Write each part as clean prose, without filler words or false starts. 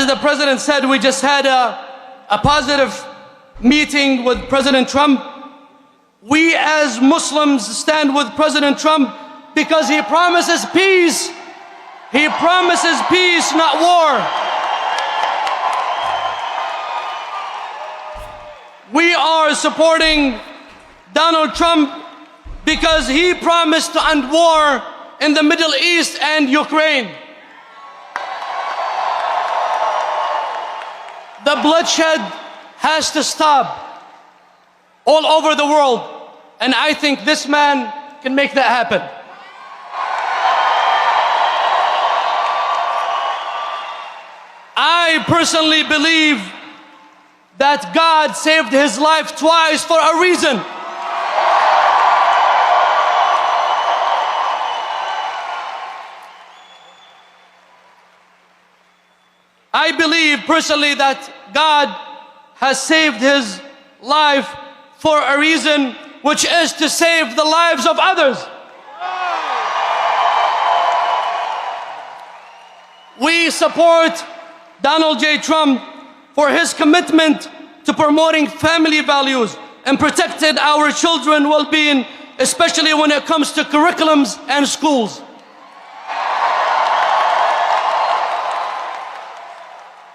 the President said, we just had a positive meeting with President Trump. We as Muslims stand with President Trump because he promises peace. He promises peace, not war. We are supporting Donald Trump because he promised to end war in the Middle East and Ukraine. The bloodshed has to stop all over the world, and I think this man can make that happen. I personally believe that God saved his life twice for a reason. I believe personally that God has saved his life for a reason, which is to save the lives of others. We support Donald J. Trump for his commitment to promoting family values and protecting our children's well-being, especially when it comes to curriculums and schools.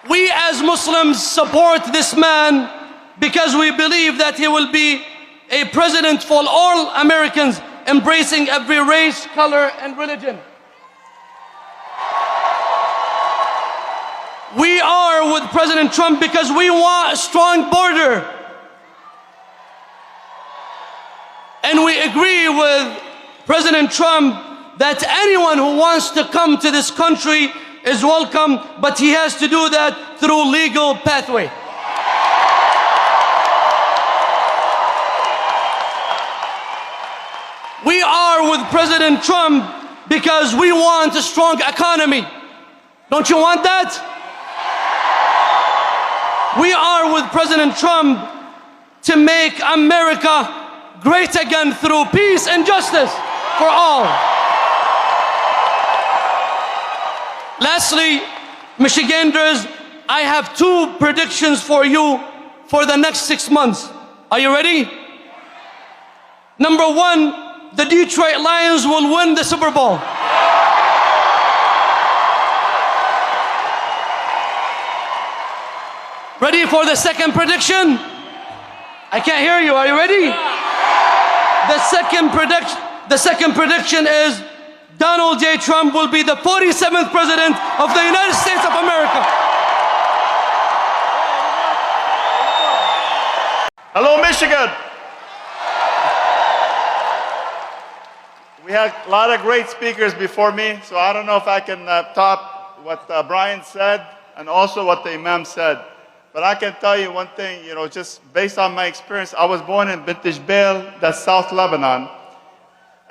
We as Muslims support this man because we believe that he will be a president for all Americans, embracing every race, color, and religion. We are with President Trump because we want a strong border. And we agree with President Trump that anyone who wants to come to this country is welcome, but he has to do that through legal pathway. We are with President Trump because we want a strong economy. Don't you want that? We are with President Trump to make America great again through peace and justice for all. Lastly, Michiganders, I have two predictions for you for the next 6 months. Are you ready? Number one, the Detroit Lions will win the Super Bowl. Ready for the second prediction? I can't hear you. Are you ready? The second prediction is Donald J. Trump will be the 47th president of the United States of America. Hello, Michigan. We had a lot of great speakers before me, so I don't know if I can top what Brian said and also what the Imam said. But I can tell you one thing, just based on my experience. I was born in Bint Jbeil, that's South Lebanon.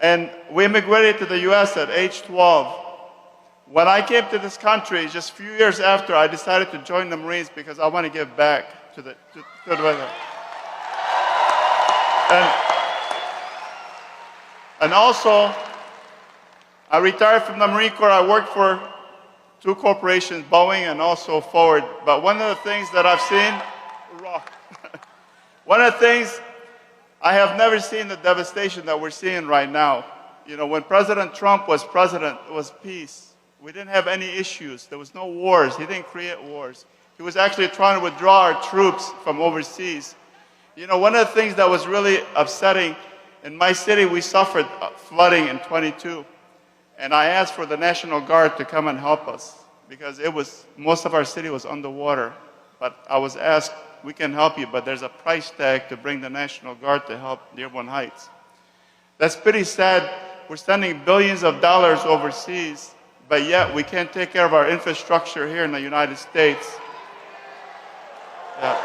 And we immigrated to the U.S. at age 12. When I came to this country, just a few years after, I decided to join the Marines because I want to give back to the weather. And also, I retired from the Marine Corps. I worked for two corporations, Boeing and also Ford. But one of the things that I've seen, one of the things, I have never seen the devastation that we're seeing right now. When President Trump was president, it was peace. We didn't have any issues. There was no wars. He didn't create wars. He was actually trying to withdraw our troops from overseas. One of the things that was really upsetting, in my city, we suffered flooding in 22. And I asked for the National Guard to come and help us because most of our city was underwater. But I was asked, we can help you, but there's a price tag to bring the National Guard to help Dearborn Heights. That's pretty sad. We're sending billions of dollars overseas, but yet we can't take care of our infrastructure here in the United States. Yeah.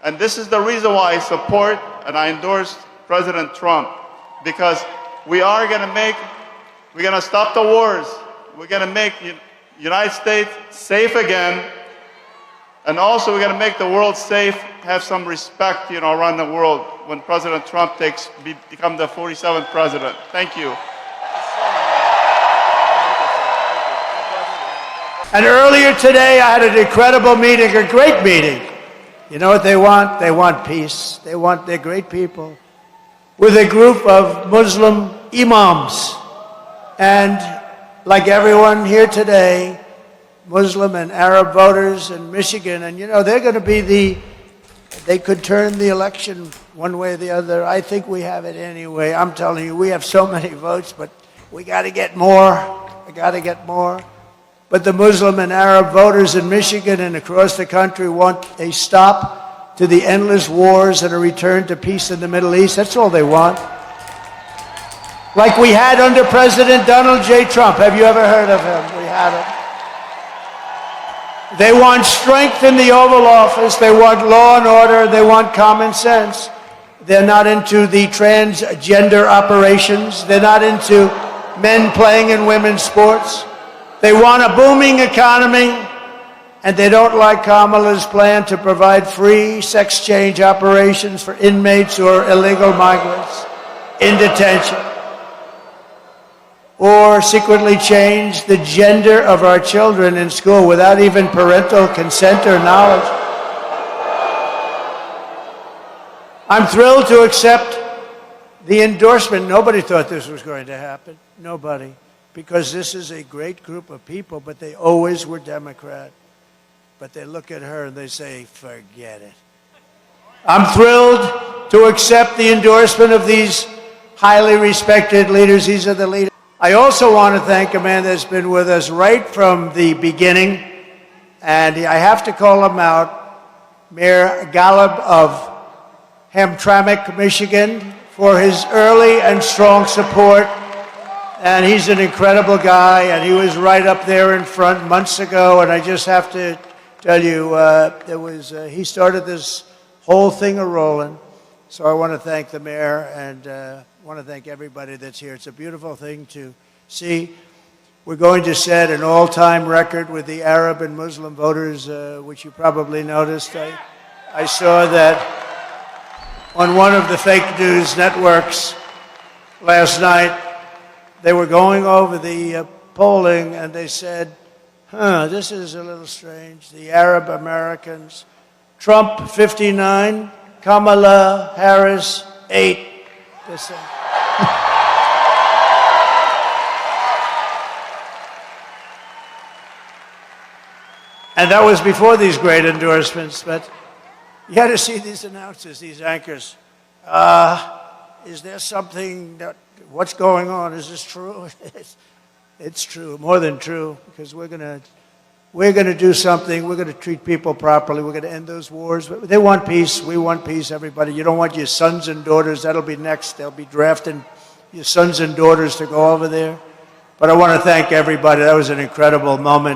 And this is the reason why I support and I endorse President Trump, because we're going to stop the wars. We're going to make United States safe again, and also we're going to make the world safe, have some respect, around the world when President Trump become the 47th president. Thank you. And earlier today, I had an incredible meeting, a great meeting. You know what they want? They want peace. They're great people. With a group of Muslim imams. And like everyone here today, Muslim and Arab voters in Michigan, and you know, they're going to be they could turn the election one way or the other. I think we have it anyway. I'm telling you, we have so many votes, but we got to get more. We got to get more. But the Muslim and Arab voters in Michigan and across the country want a stop to the endless wars and a return to peace in the Middle East. That's all they want. Like we had under President Donald J. Trump. Have you ever heard of him? We had him. They want strength in the Oval Office. They want law and order. They want common sense. They're not into the transgender operations. They're not into men playing in women's sports. They want a booming economy, and they don't like Kamala's plan to provide free sex change operations for inmates who are illegal migrants in detention, or secretly change the gender of our children in school without even parental consent or knowledge. I'm thrilled to accept the endorsement. Nobody thought this was going to happen. Nobody. Because this is a great group of people, but they always were Democrat. But they look at her and they say, forget it. I'm thrilled to accept the endorsement of these highly respected leaders. These are the leaders. I also want to thank a man that's been with us right from the beginning, and I have to call him out, Mayor Gallup of Hamtramck, Michigan, for his early and strong support. And he's an incredible guy, and he was right up there in front months ago. And I just have to tell you, he started this whole thing a-rolling. So I want to thank the mayor, and want to thank everybody that's here. It's a beautiful thing to see. We're going to set an all-time record with the Arab and Muslim voters, which you probably noticed. I saw that on one of the fake news networks last night. They were going over the polling, and they said, this is a little strange. The Arab Americans, Trump 59, Kamala Harris 8%. And that was before these great endorsements, but you got to see these announcers, these anchors. Is there something what's going on? Is this true? It's true, more than true, because we're going to do something. We're going to treat people properly. We're going to end those wars. They want peace. We want peace, everybody. You don't want your sons and daughters. That'll be next. They'll be drafting your sons and daughters to go over there. But I want to thank everybody. That was an incredible moment.